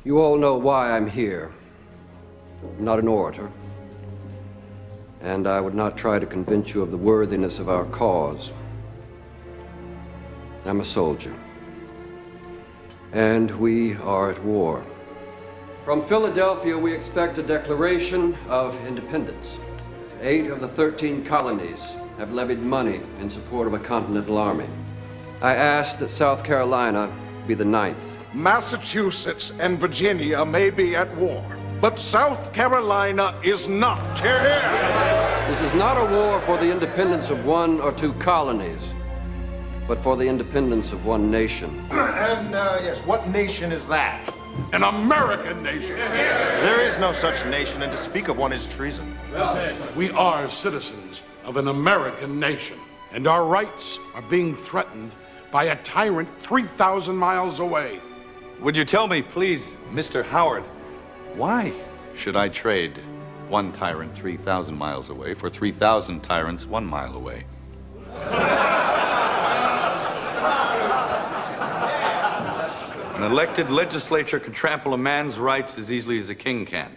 You all know why I'm here. I'm not an orator, and I would not try to convince you of the worthiness of our cause. I'm a soldier, and we are at war. From Philadelphia, we expect a declaration of independence. 8 of the 13 colonies have levied money in support of a continental army. I ask that South Carolina be the 9th. Massachusetts and Virginia may be at war, but South Carolina is not. Hear, hear. This is not a war for the independence of 1 or 2 colonies, but for the independence of 1 nation. And, yes, what nation is that? An American nation. There is no such nation, and to speak of one is treason. We are citizens of an American nation, and our rights are being threatened by a tyrant 3,000 miles away. Would you tell me, please, Mr. Howard, why should I trade 1 tyrant 3,000 miles away for 3,000 tyrants 1 mile away? An elected legislature can trample a man's rights as easily as a king can.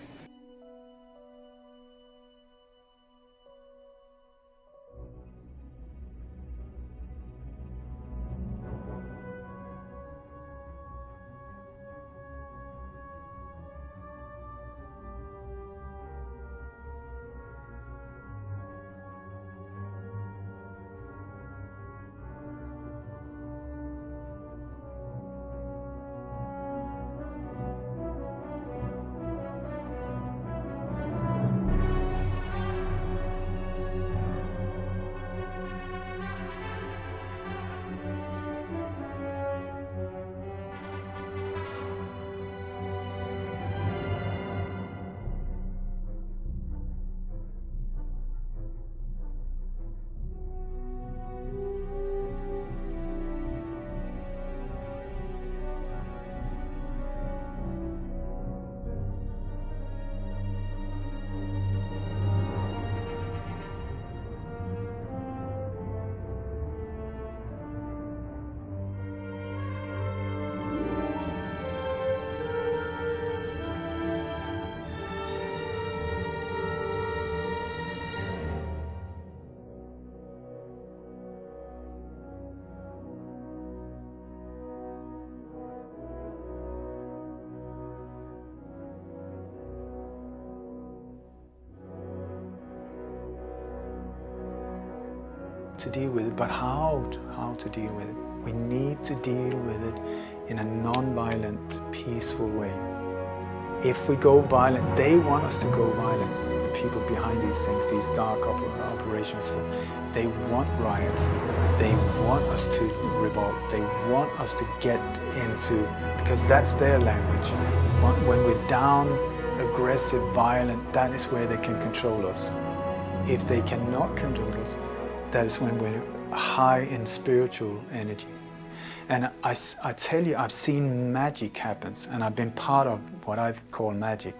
To deal with it, but how to deal with it? We need to deal with it in a non-violent, peaceful way. If we go violent, they want us to go violent. The people behind these things, these dark operations, they want riots. They want us to revolt. They want us to get into, because that's their language. When we're down, aggressive, violent, that is where they can control us. If they cannot control us, that is when we're high in spiritual energy. And I tell you, I've seen magic happen, and I've been part of what I call magic.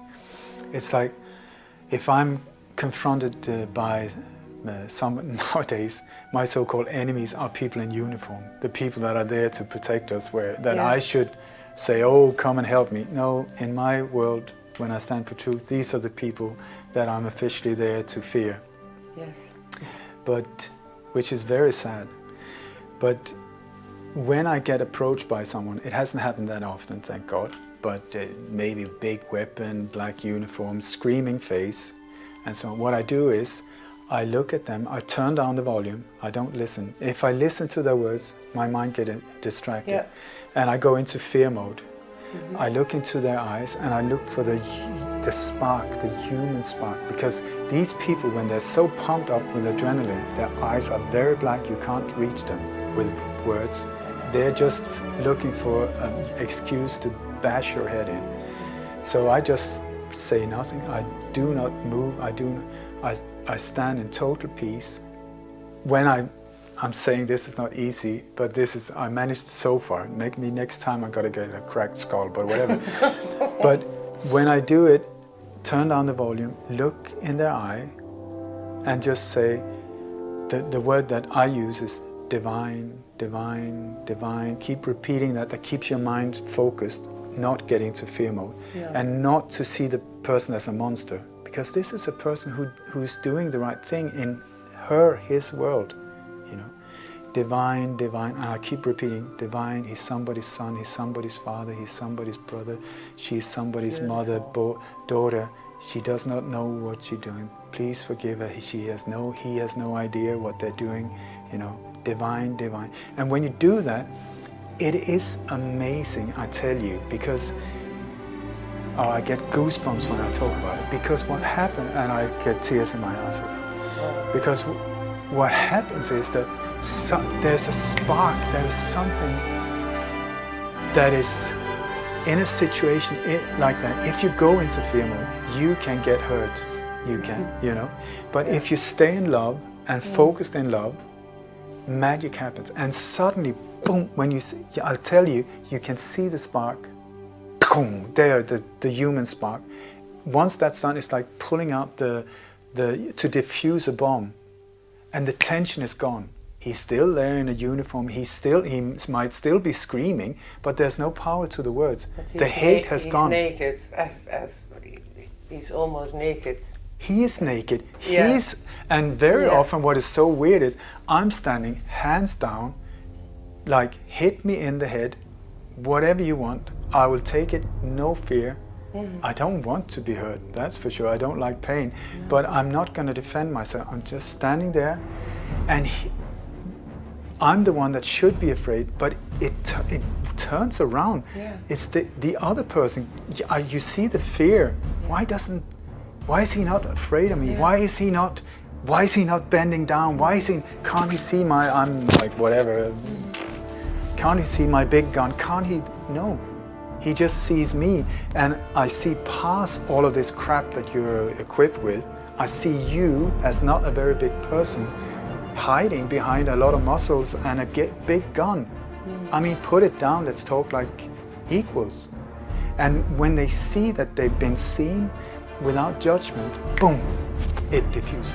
It's like if I'm confronted by someone nowadays, my so-called enemies are people in uniform, the people that are there to protect us, I should say, oh, come and help me. No, in my world, when I stand for truth, these are the people that I'm officially there to fear. Yes. But which is very sad. But when I get approached by someone, it hasn't happened that often, thank God, but maybe big weapon, black uniform, screaming face, and so on. What I do is, I look at them, I turn down the volume, I don't listen. If I listen to their words, my mind gets distracted, and I go into fear mode. I look into their eyes and I look for the spark, the human spark, because these people, when they're so pumped up with adrenaline, their eyes are very black, you can't reach them with words. They're just looking for an excuse to bash your head in. So I just say nothing, I do not move, I stand in total peace. When I'm saying this is not easy, but I managed so far. Maybe next time I gotta get a cracked skull, but whatever. But when I do it, turn down the volume, look in their eye, and just say, the word that I use is divine, divine, divine. Keep repeating that keeps your mind focused. not get into fear mode and not to see the person as a monster, because this is a person who's doing the right thing in his world, you know. Divine, divine, and I keep repeating, divine, he's somebody's son, he's somebody's father, he's somebody's brother, she's somebody's mother, daughter. She does not know what she's doing. Please forgive her. He has no idea what they're doing, you know. Divine, divine. And when you do that, it is amazing, I tell you, because I get goosebumps when I talk about it, because what happened, and I get tears in my eyes, because what happens is that there's a spark, there is something that is in a situation like that. If you go into fear mode, you can get hurt, you can, you know. But if you stay in love and focused in love, magic happens. And suddenly, boom, when you see, I'll tell you, you can see the spark, boom, there, the human spark. Once that's done, it's like pulling out to defuse a bomb, and the tension is gone. He's still there in a uniform, he might still be screaming, but there's no power to the words. The hate has gone. He's naked, he's almost naked. He is naked. Yeah. And very often what is so weird is I'm standing hands down, like, hit me in the head, whatever you want, I will take it, no fear. I don't want to be hurt, that's for sure. I don't like pain, but I'm not going to defend myself. I'm just standing there, and I'm the one that should be afraid, but it turns around. Yeah. It's the other person. You see the fear. Why is he not afraid of me? Yeah. Why is he not bending down? Can't he see I'm like whatever. Can't he see my big gun? Can't he? No. He just sees me, and I see past all of this crap that you're equipped with. I see you as not a very big person, hiding behind a lot of muscles and a big gun. I mean, put it down, let's talk like equals. And when they see that they've been seen without judgment, boom, it diffuses.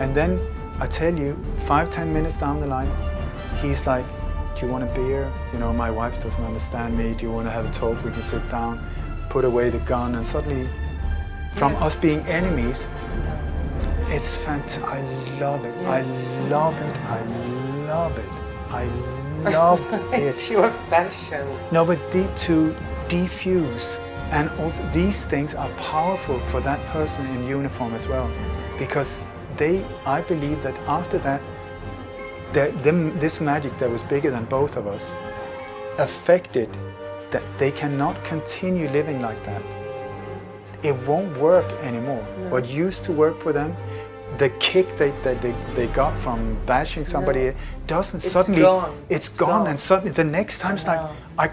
And then I tell you, 5-10 minutes down the line, he's like, do you want a beer? You know, my wife doesn't understand me. Do you want to have a talk? We can sit down, put away the gun, and suddenly, from us being enemies, it's fantastic. I love it. I love it. I love it. I love it. It's your passion. No, but to defuse, and also these things are powerful for that person in uniform as well, because I believe that after that, this magic that was bigger than both of us affected that they cannot continue living like that. It won't work anymore. No. What used to work for them, the kick that they got from bashing somebody, doesn't suddenly, it's gone. And suddenly the next time it's like,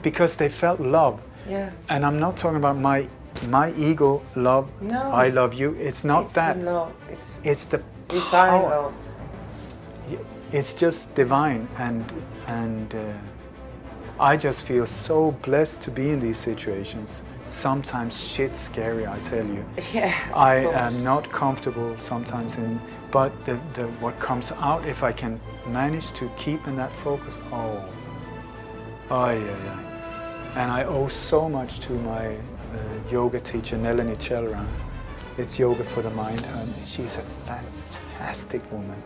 because they felt love. Yeah. And I'm not talking about my ego love, I love you. It's not that. No, it's the divine power. love. It's just divine, and I just feel so blessed to be in these situations. Sometimes shit's scary, I tell you. Yeah. I am not comfortable sometimes but what comes out, if I can manage to keep in that focus, yeah. And I owe so much to my yoga teacher, Nelani Chelran. It's yoga for the mind, and she's a fantastic woman.